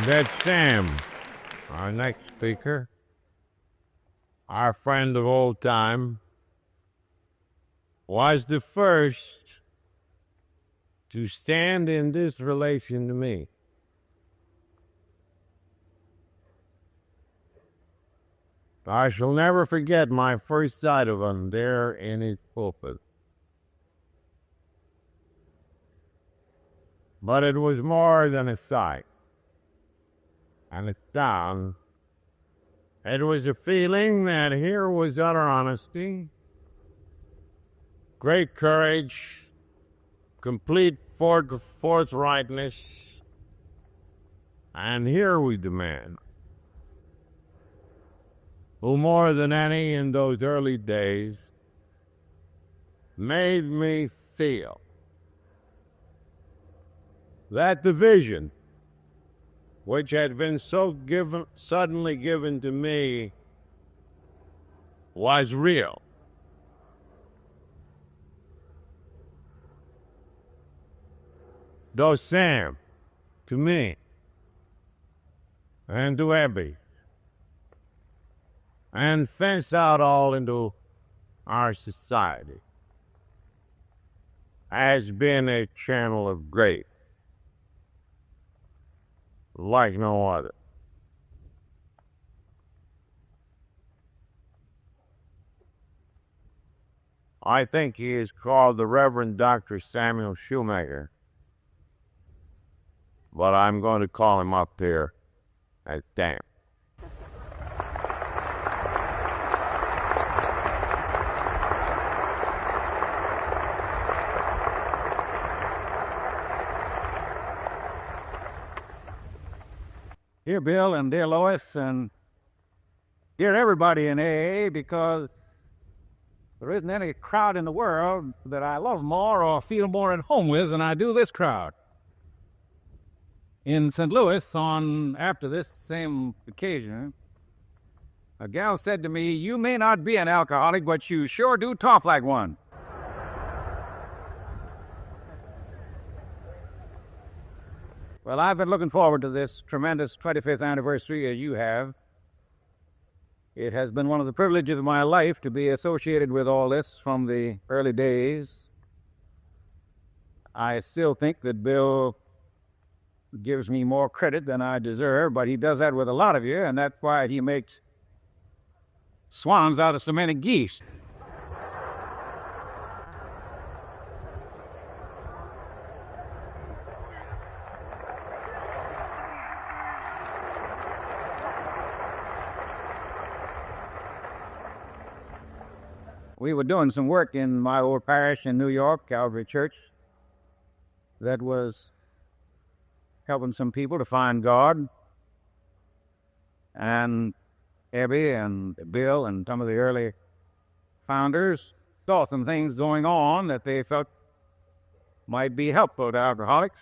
That's Sam, our next speaker, our friend of old time, was the first to stand in this relation to me. I shall never forget my first sight of him there in his pulpit. But it was more than a sight and a sound. It was a feeling that here was utter honesty, great courage, complete forthrightness, and here we demand, who more than any in those early days made me feel that the vision which had been so suddenly given to me was real. Though Sam, to me, and to Abby, and fence out all into our society, has been a channel of grace like no other. I think he is called the Reverend Dr. Samuel Shoemaker, but I'm going to call him up here as Sam. Dear Bill and dear Lois and dear everybody in AA, because there isn't any crowd in the world that I love more or feel more at home with than I do this crowd. In St. Louis, after this same occasion, a gal said to me, "You may not be an alcoholic, but you sure do talk like one." Well, I've been looking forward to this tremendous 25th anniversary as you have. It has been one of the privileges of my life to be associated with all this from the early days. I still think that Bill gives me more credit than I deserve, but he does that with a lot of you, and that's why he makes swans out of so many geese. We were doing some work in my old parish in New York, Calvary Church, that was helping some people to find God. And Abby and Bill and some of the early founders saw some things going on that they felt might be helpful to alcoholics.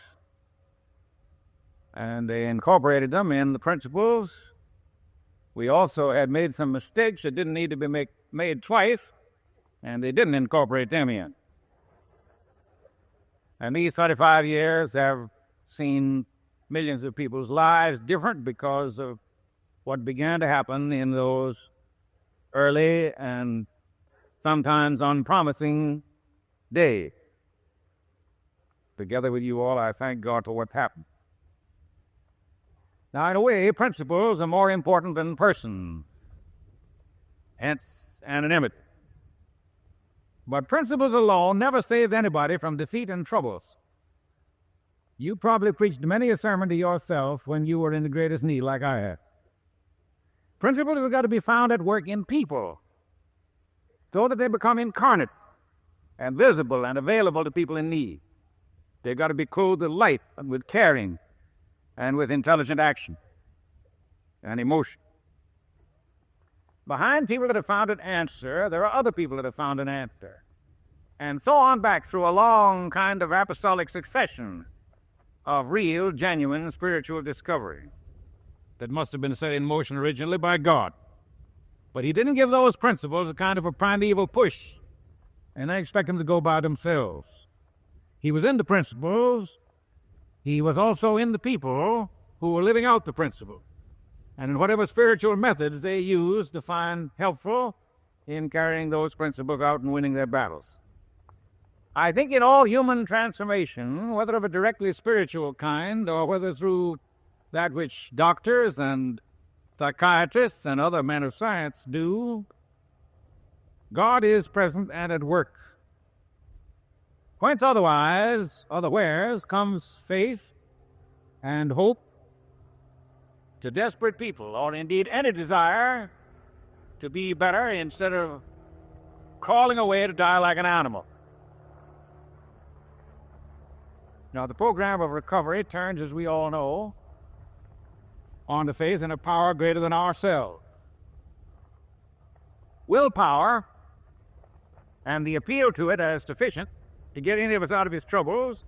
And they incorporated them in the principles. We also had made some mistakes that didn't need to be made twice, and they didn't incorporate them in. And these 35 years have seen millions of people's lives different because of what began to happen in those early and sometimes unpromising days. Together with you all, I thank God for what happened. Now, in a way, principles are more important than persons, hence anonymity. But principles alone never saved anybody from defeat and troubles. You probably preached many a sermon to yourself when you were in the greatest need, like I have. Principles have got to be found at work in people so that they become incarnate and visible and available to people in need. They've got to be clothed with light and with caring and with intelligent action and emotion. Behind people that have found an answer, there are other people that have found an answer. And so on back through a long kind of apostolic succession of real, genuine spiritual discovery that must have been set in motion originally by God. But he didn't give those principles a kind of a primeval push and then expect them to go by themselves. He was in the principles. He was also in the people who were living out the principle, and in whatever spiritual methods they used to find helpful in carrying those principles out and winning their battles. I think in all human transformation, whether of a directly spiritual kind or whether through that which doctors and psychiatrists and other men of science do, God is present and at work. Whence otherwheres comes faith and hope to desperate people, or indeed any desire to be better instead of crawling away to die like an animal. Now, the program of recovery turns, as we all know, on the faith in a power greater than ourselves. Willpower and the appeal to it as sufficient to get any of us out of his troubles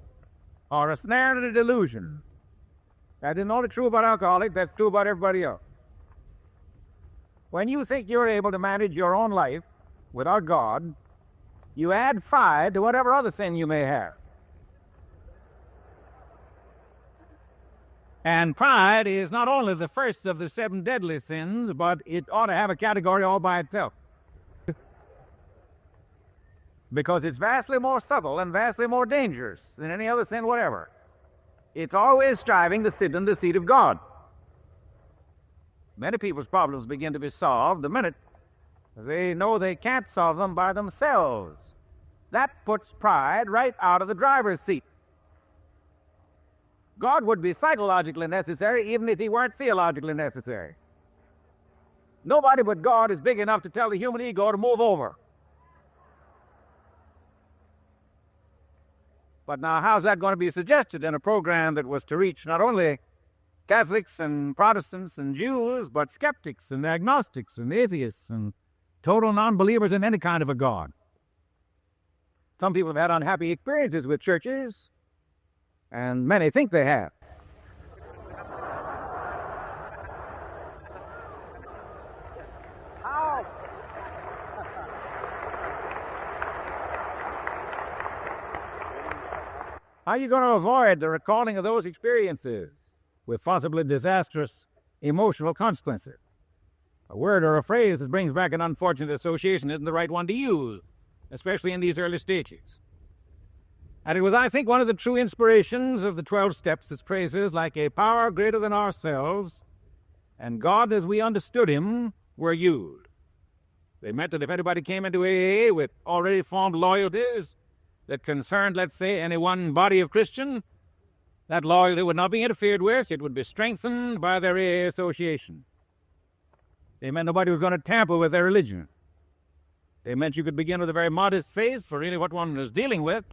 are a snare and a delusion. That isn't only true about alcoholics, that's true about everybody else. When you think you're able to manage your own life without God, you add pride to whatever other sin you may have. And pride is not only the first of the 7 deadly sins, but it ought to have a category all by itself. Because it's vastly more subtle and vastly more dangerous than any other sin whatever. It's always striving to sit in the seat of God. Many people's problems begin to be solved the minute they know they can't solve them by themselves. That puts pride right out of the driver's seat. God would be psychologically necessary even if he weren't theologically necessary. Nobody but God is big enough to tell the human ego to move over. But now, how's that going to be suggested in a program that was to reach not only Catholics and Protestants and Jews, but skeptics and agnostics and atheists and total non-believers in any kind of a God? Some people have had unhappy experiences with churches, and many think they have. How are you going to avoid the recalling of those experiences with possibly disastrous emotional consequences? A word or a phrase that brings back an unfortunate association isn't the right one to use, especially in these early stages. And it was, I think, one of the true inspirations of the 12 steps is phrases like a power greater than ourselves and God as we understood him were used. They meant that if anybody came into AA with already formed loyalties that concerned, let's say, any one body of Christian, that loyalty would not be interfered with. It would be strengthened by their AA association. They meant nobody was going to tamper with their religion. They meant you could begin with a very modest faith, for really what one was dealing with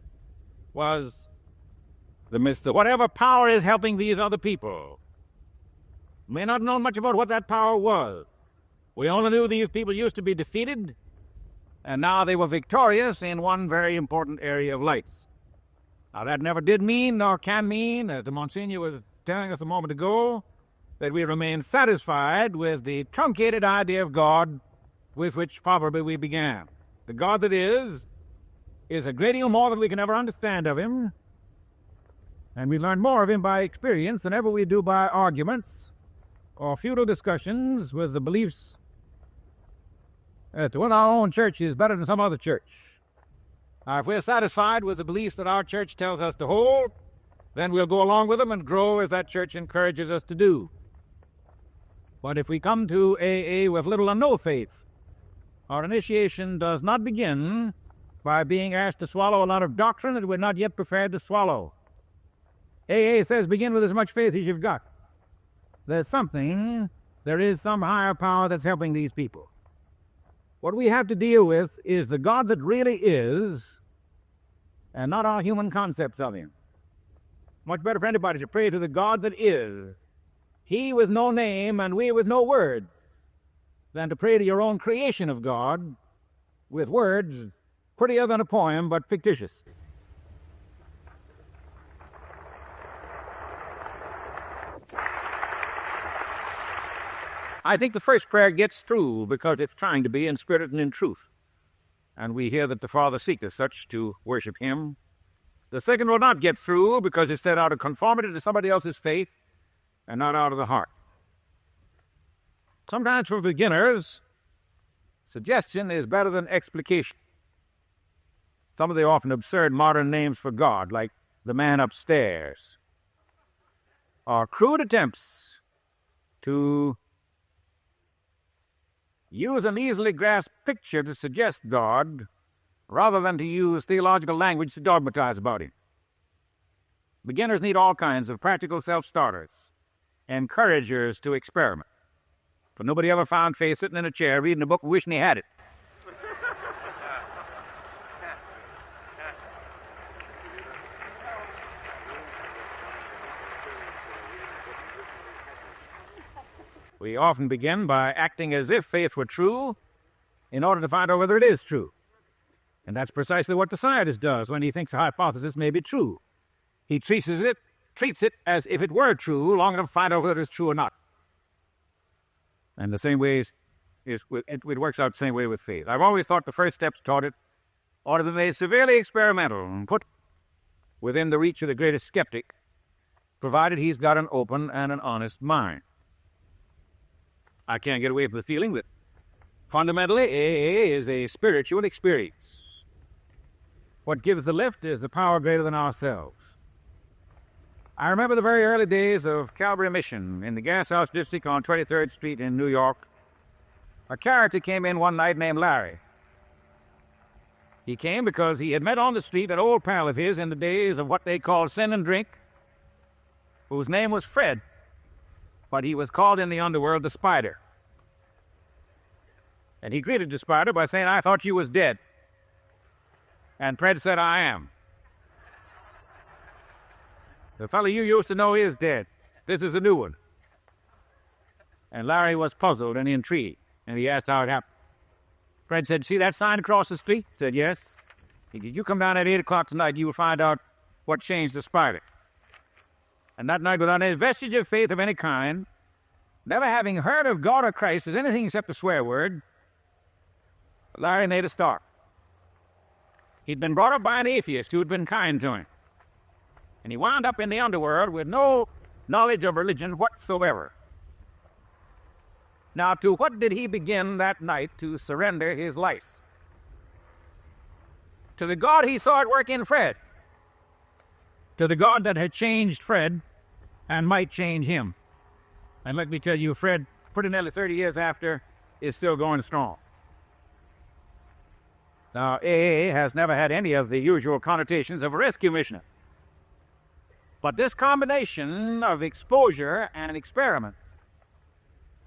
was the midst of whatever power is helping these other people. We may not know much about what that power was. We only knew these people used to be defeated, and now they were victorious in one very important area of lights. Now, that never did mean, nor can mean, as the Monsignor was telling us a moment ago, that we remain satisfied with the truncated idea of God with which probably we began. The God that is a great deal more than we can ever understand of him, and we learn more of him by experience than ever we do by arguments or futile discussions with the beliefs that one our own church is better than some other church. Now, if we're satisfied with the beliefs that our church tells us to hold, then we'll go along with them and grow as that church encourages us to do. But if we come to AA with little or no faith, our initiation does not begin by being asked to swallow a lot of doctrine that we're not yet prepared to swallow. AA says begin with as much faith as you've got. There is some higher power that's helping these people. What we have to deal with is the God that really is, and not our human concepts of him. Much better for anybody to pray to the God that is, he with no name and we with no word, than to pray to your own creation of God with words prettier than a poem but fictitious. I think the first prayer gets through because it's trying to be in spirit and in truth. And we hear that the Father seeketh such to worship him. The second will not get through because it's set out of conformity to somebody else's faith. and not out of the heart. Sometimes for beginners, suggestion is better than explication. Some of the often absurd modern names for God, like the man upstairs, are crude attempts to use an easily grasped picture to suggest God rather than to use theological language to dogmatize about Him. Beginners need all kinds of practical self-starters, encouragers to experiment. But nobody ever found faith sitting in a chair reading a book wishing he had it. We often begin by acting as if faith were true in order to find out whether it is true. And that's precisely what the scientist does when he thinks a hypothesis may be true. He treats it as if it were true long enough to find out whether it's true or not. And the same way it works out the same way with faith. I've always thought the first steps toward it ought to be made severely experimental and put within the reach of the greatest skeptic, provided he's got an open and an honest mind. I can't get away from the feeling that fundamentally AA is a spiritual experience. What gives the lift is the power greater than ourselves. I remember the very early days of Calvary Mission in the Gas House District on 23rd Street in New York. A character came in one night named Larry. He came because he had met on the street an old pal of his in the days of what they called sin and drink, whose name was Fred, but he was called in the underworld the Spider. And he greeted the Spider by saying, "I thought you was dead." And Fred said, "I am. The fellow you used to know is dead. This is a new one." And Larry was puzzled and intrigued, and he asked how it happened. Fred said, "See that sign across the street?" He said, "Yes." He said, "You come down at 8 o'clock tonight, you will find out what changed the Spider." And that night, without any vestige of faith of any kind, never having heard of God or Christ as anything except a swear word, Larry made a start. He'd been brought up by an atheist who had been kind to him. And he wound up in the underworld with no knowledge of religion whatsoever. Now, to what did he begin that night to surrender his life? To the God he saw at work in Fred. To the God that had changed Fred and might change him. And let me tell you, Fred, pretty nearly 30 years after, is still going strong. Now, AA has never had any of the usual connotations of a rescue mission. But this combination of exposure and experiment,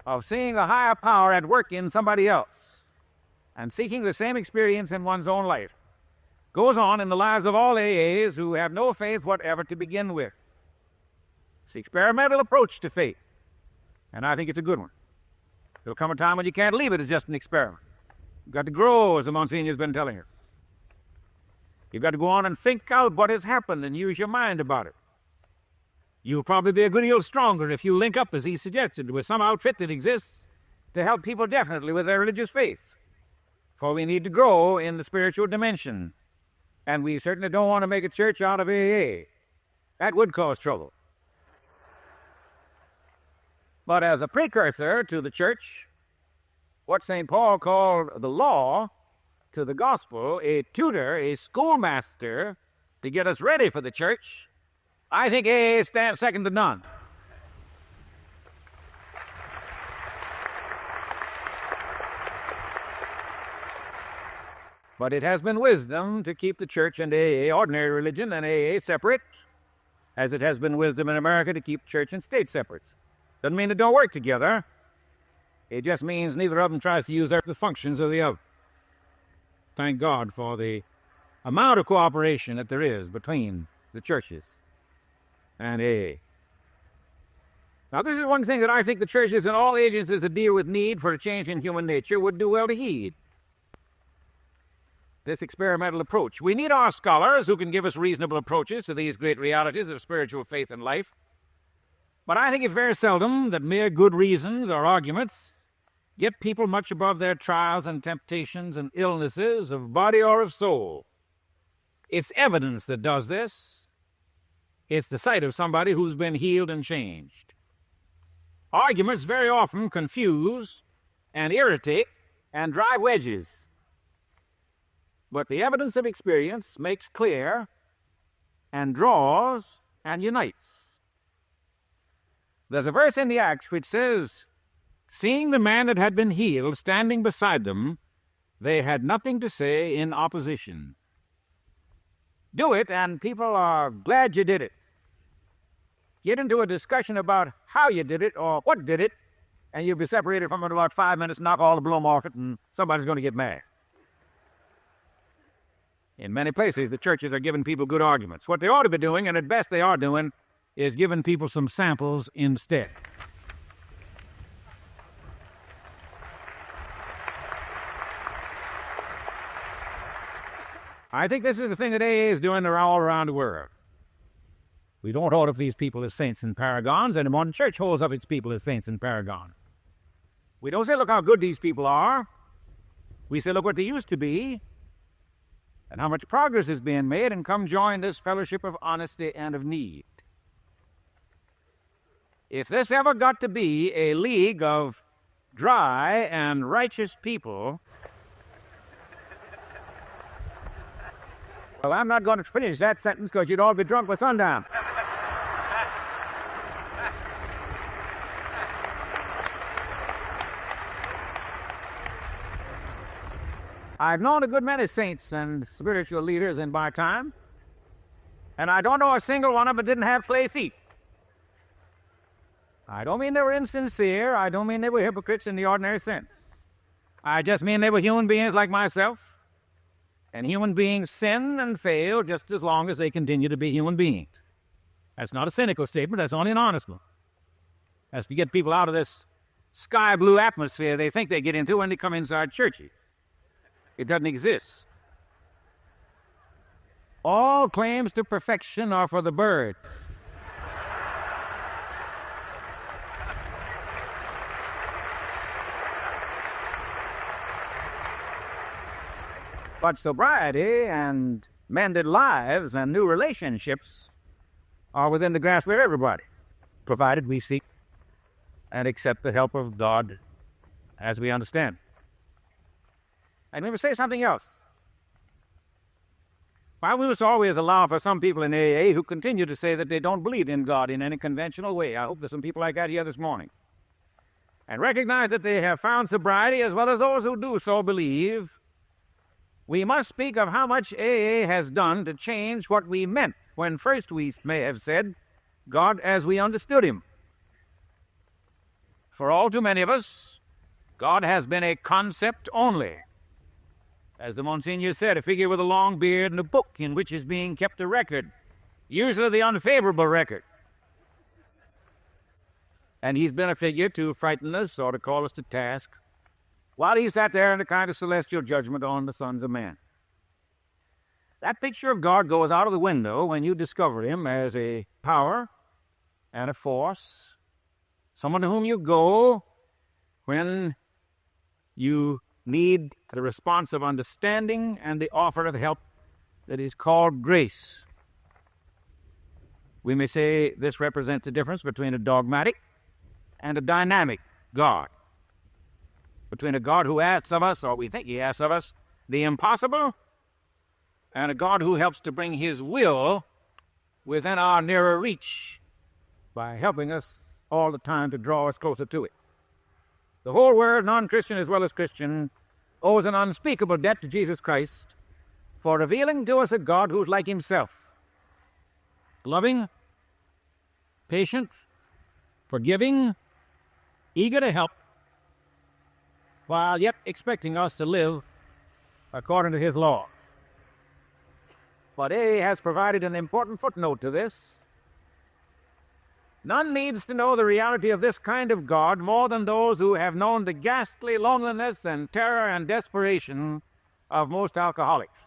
of seeing the higher power at work in somebody else, and seeking the same experience in one's own life, goes on in the lives of all AAs who have no faith whatever to begin with. It's the experimental approach to faith, and I think it's a good one. There'll come a time when you can't leave it as just an experiment. You've got to grow, as the Monsignor's been telling you. You've got to go on and think out what has happened and use your mind about it. You'll probably be a good deal stronger if you link up, as he suggested, with some outfit that exists to help people definitely with their religious faith. For we need to grow in the spiritual dimension. And we certainly don't want to make a church out of AA. That would cause trouble. But as a precursor to the church, what St. Paul called the law to the gospel, a tutor, a schoolmaster to get us ready for the church, I think AA stands second to none. But it has been wisdom to keep the church and AA, ordinary religion, and AA separate, as it has been wisdom in America to keep church and state separate. Doesn't mean they don't work together. It just means neither of them tries to use the functions of the other. Thank God for the amount of cooperation that there is between the churches and AA. Now, this is one thing that I think the churches and all agencies that deal with need for a change in human nature would do well to heed. This experimental approach. We need our scholars who can give us reasonable approaches to these great realities of spiritual faith and life. But I think it's very seldom that mere good reasons or arguments get people much above their trials and temptations and illnesses of body or of soul. It's evidence that does this. It's the sight of somebody who's been healed and changed. Arguments very often confuse and irritate and drive wedges. But the evidence of experience makes clear and draws and unites. There's a verse in the Acts which says, "Seeing the man that had been healed standing beside them, they had nothing to say in opposition." Do it, and people are glad you did it. Get into a discussion about how you did it or what did it, and you'll be separated from it in about 5 minutes, knock all the bloom off it, and somebody's going to get mad. In many places, the churches are giving people good arguments. What they ought to be doing, and at best they are doing, is giving people some samples instead. I think this is the thing that AA is doing all around the world. We don't hold up these people as saints and paragons, and the modern church holds up its people as saints and paragons. We don't say, look how good these people are. We say, look what they used to be, and how much progress is being made, and come join this fellowship of honesty and of need. If this ever got to be a league of dry and righteous people, well, I'm not going to finish that sentence because you'd all be drunk by sundown. I've known a good many saints and spiritual leaders in my time, and I don't know a single one of them that didn't have clay feet. I don't mean they were insincere. I don't mean they were hypocrites in the ordinary sense. I just mean they were human beings like myself, and human beings sin and fail just as long as they continue to be human beings. That's not a cynical statement. That's only an honest one. That's to get people out of this sky blue atmosphere they think they get into when they come inside churches. It doesn't exist. All claims to perfection are for the bird. But sobriety and mended lives and new relationships are within the grasp of everybody, provided we seek and accept the help of God as we understand. And let me say something else. Why we must always allow for some people in AA who continue to say that they don't believe in God in any conventional way. I hope there's some people like that here this morning. And recognize that they have found sobriety as well as those who do so believe. We must speak of how much AA has done to change what we meant when first we may have said God as we understood him. For all too many of us, God has been a concept only. As the Monsignor said, a figure with a long beard and a book in which is being kept a record, usually the unfavorable record. And he's been a figure to frighten us or to call us to task, while he sat there in a kind of celestial judgment on the sons of men. That picture of God goes out of the window when you discover him as a power and a force, someone to whom you go when you need the response of understanding and the offer of help that is called grace. We may say this represents the difference between a dogmatic and a dynamic God. Between a God who asks of us, or we think he asks of us, the impossible, and a God who helps to bring his will within our nearer reach by helping us all the time to draw us closer to it. The whole world, non-Christian as well as Christian, owes an unspeakable debt to Jesus Christ for revealing to us a God who's like himself, loving, patient, forgiving, eager to help, while yet expecting us to live according to his law. But AA has provided an important footnote to this. None needs to know the reality of this kind of God more than those who have known the ghastly loneliness and terror and desperation of most alcoholics.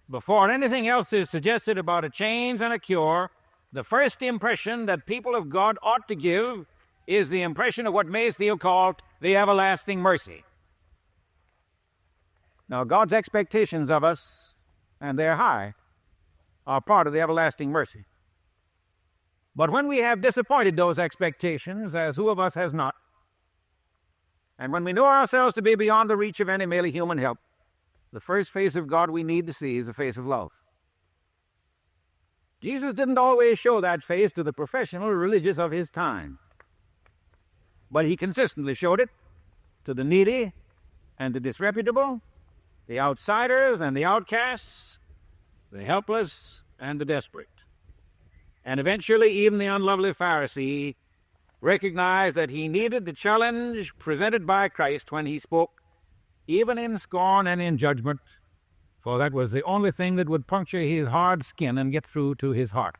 Before anything else is suggested about a change and a cure, the first impression that people of God ought to give is the impression of what Mayfield called the everlasting mercy. Now, God's expectations of us, and they're high, are part of the everlasting mercy. But when we have disappointed those expectations, as who of us has not, and when we know ourselves to be beyond the reach of any merely human help, the first face of God we need to see is the face of love. Jesus didn't always show that face to the professional religious of his time, but he consistently showed it to the needy and the disreputable, the outsiders and the outcasts, the helpless and the desperate. And eventually, even the unlovely Pharisee recognized that he needed the challenge presented by Christ when he spoke, even in scorn and in judgment, for that was the only thing that would puncture his hard skin and get through to his heart.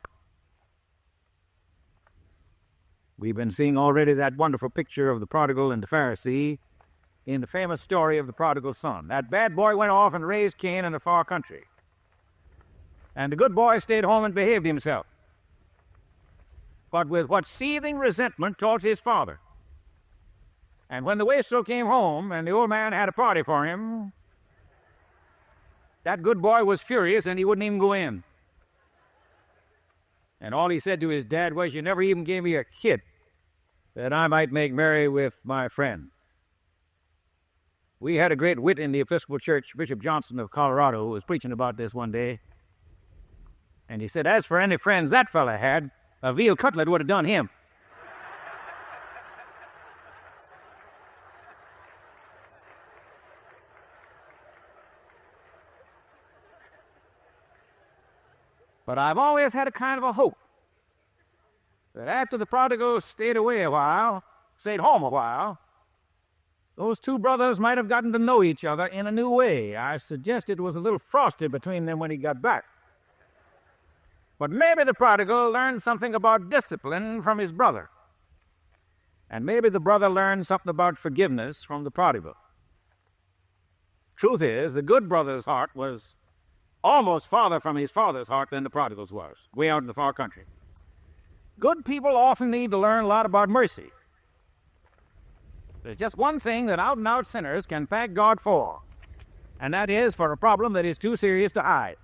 We've been seeing already that wonderful picture of the prodigal and the Pharisee in the famous story of the prodigal son. That bad boy went off and raised Cain in a far country, and the good boy stayed home and behaved himself, but with what seething resentment towards his father. And when the wastrel came home and the old man had a party for him, that good boy was furious and he wouldn't even go in. And all he said to his dad was, "You never even gave me a kid that I might make merry with my friend." We had a great wit in the Episcopal Church, Bishop Johnson of Colorado, who was preaching about this one day. And he said, as for any friends that fella had, a veal cutlet would have done him. But I've always had a kind of a hope that after the prodigal stayed home a while, those two brothers might have gotten to know each other in a new way. I suggest it was a little frosty between them when he got back. But maybe the prodigal learned something about discipline from his brother. And maybe the brother learned something about forgiveness from the prodigal. Truth is, the good brother's heart was almost farther from his father's heart than the prodigal's was, way out in the far country. Good people often need to learn a lot about mercy. There's just one thing that out-and-out sinners can thank God for, and that is for a problem that is too serious to hide.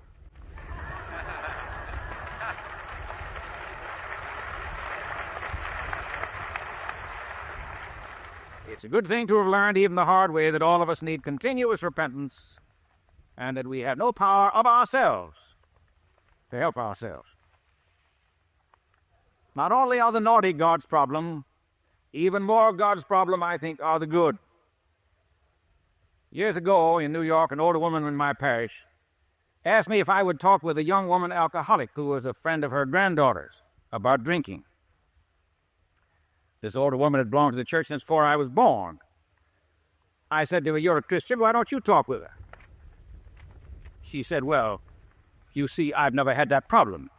It's a good thing to have learned even the hard way that all of us need continuous repentance and that we have no power of ourselves to help ourselves. Not only are the naughty God's problem, even more God's problem, I think, are the good. Years ago in New York, an older woman in my parish asked me if I would talk with a young woman alcoholic who was a friend of her granddaughter's about drinking. This older woman had belonged to the church since before I was born. I said to her, "You're a Christian, why don't you talk with her?" She said, "Well, you see, I've never had that problem."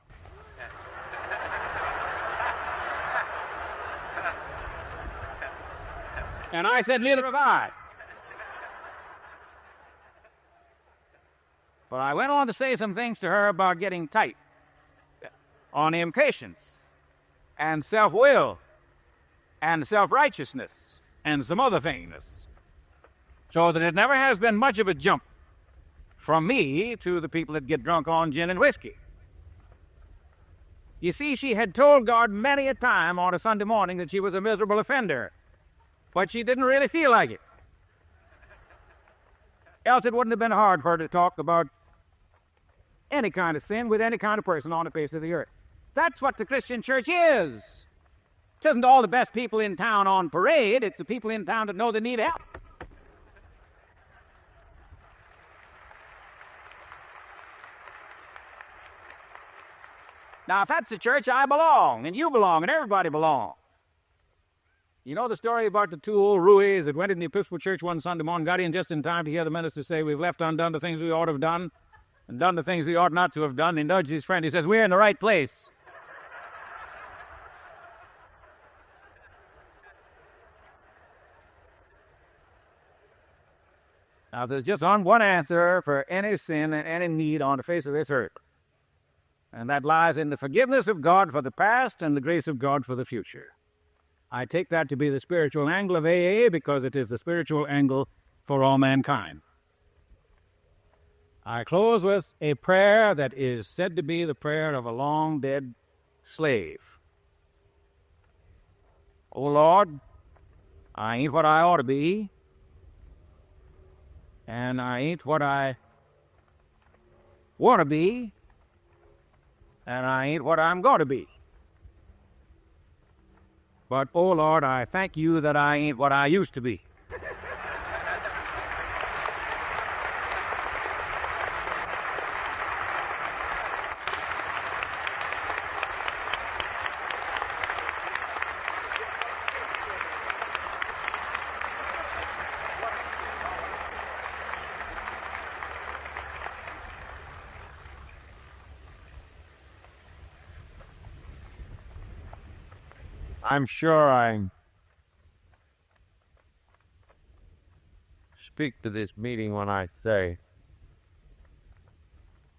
And I said, "Neither have I." But I went on to say some things to her about getting tight on impatience and self-will and self-righteousness and some other things, so that it never has been much of a jump from me to the people that get drunk on gin and whiskey. You see, she had told God many a time on a Sunday morning that she was a miserable offender, but she didn't really feel like it. Else it wouldn't have been hard for her to talk about any kind of sin with any kind of person on the face of the earth. That's what the Christian church is. It isn't all the best people in town on parade. It's the people in town that know they need help. Now, if that's the church, I belong, and you belong, and everybody belongs. You know the story about the two old Ruies that went in the Episcopal Church one Sunday morning, got in just in time to hear the minister say, "We've left undone the things we ought to have done, and done the things we ought not to have done." He nudged his friend. He says, "We're in the right place." Now, there's just one answer for any sin and any need on the face of this earth, and that lies in the forgiveness of God for the past and the grace of God for the future. I take that to be the spiritual angle of AA because it is the spiritual angle for all mankind. I close with a prayer that is said to be the prayer of a long-dead slave. Oh Lord, I ain't what I ought to be, and I ain't what I want to be, and I ain't what I'm going to be. But, oh Lord, I thank you that I ain't what I used to be. I'm sure I speak to this meeting when I say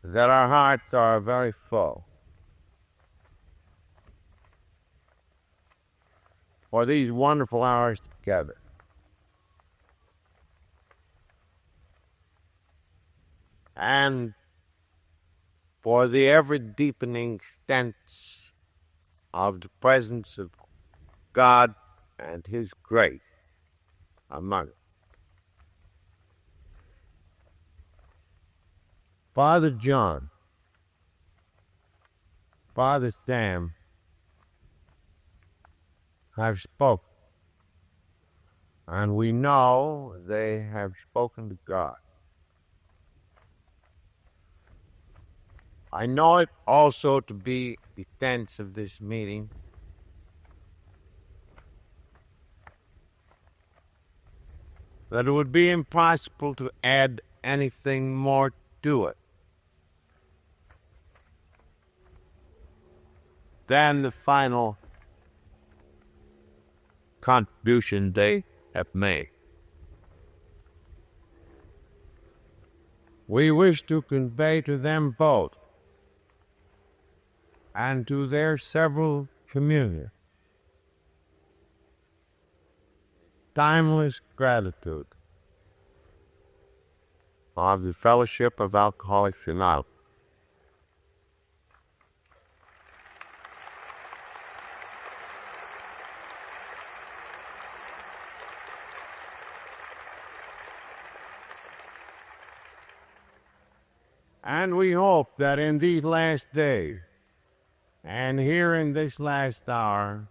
that our hearts are very full for these wonderful hours together. And for the ever-deepening sense of the presence of God and His grace among us. Father John, Father Sam have spoken, and we know they have spoken to God. I know it also to be the sense of this meeting that it would be impossible to add anything more to it than the final contribution they have made. We wish to convey to them both and to their several communities timeless gratitude of the Fellowship of Alcoholics Anonymous. And we hope that in these last days, and here in this last hour,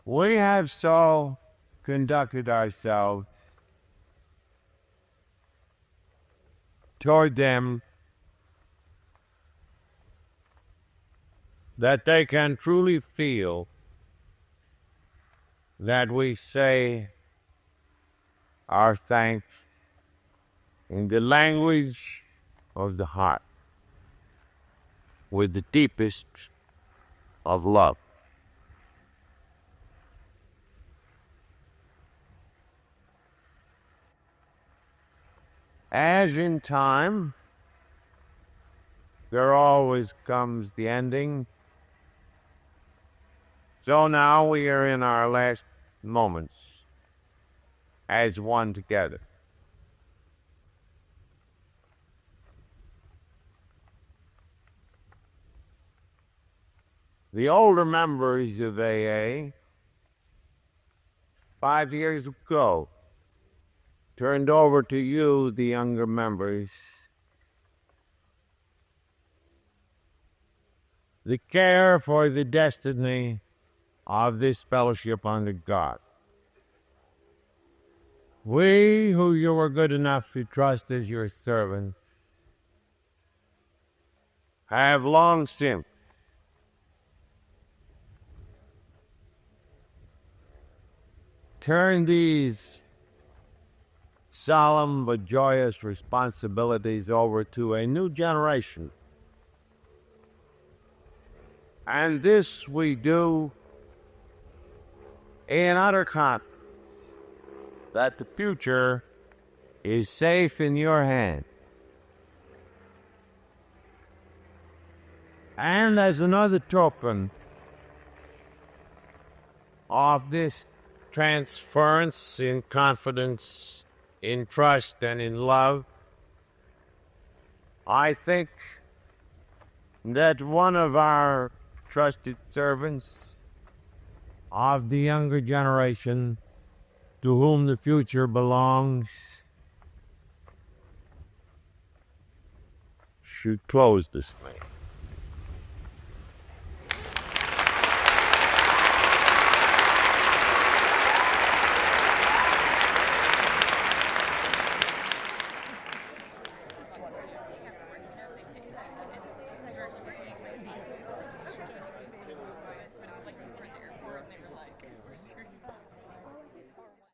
we have so conducted ourselves toward them that they can truly feel that we say our thanks in the language of the heart, with the deepest of love. As in time, there always comes the ending. So now we are in our last moments as one together. The older members of AA, 5 years ago, turned over to you, the younger members, the care for the destiny of this fellowship under God. We, who you were good enough to trust as your servants, have long since turned these solemn but joyous responsibilities over to a new generation. And this we do in utter confidence that the future is safe in your hands. And as another token of this transference in confidence, in trust, and in love, I think that one of our trusted servants of the younger generation to whom the future belongs should close this meeting.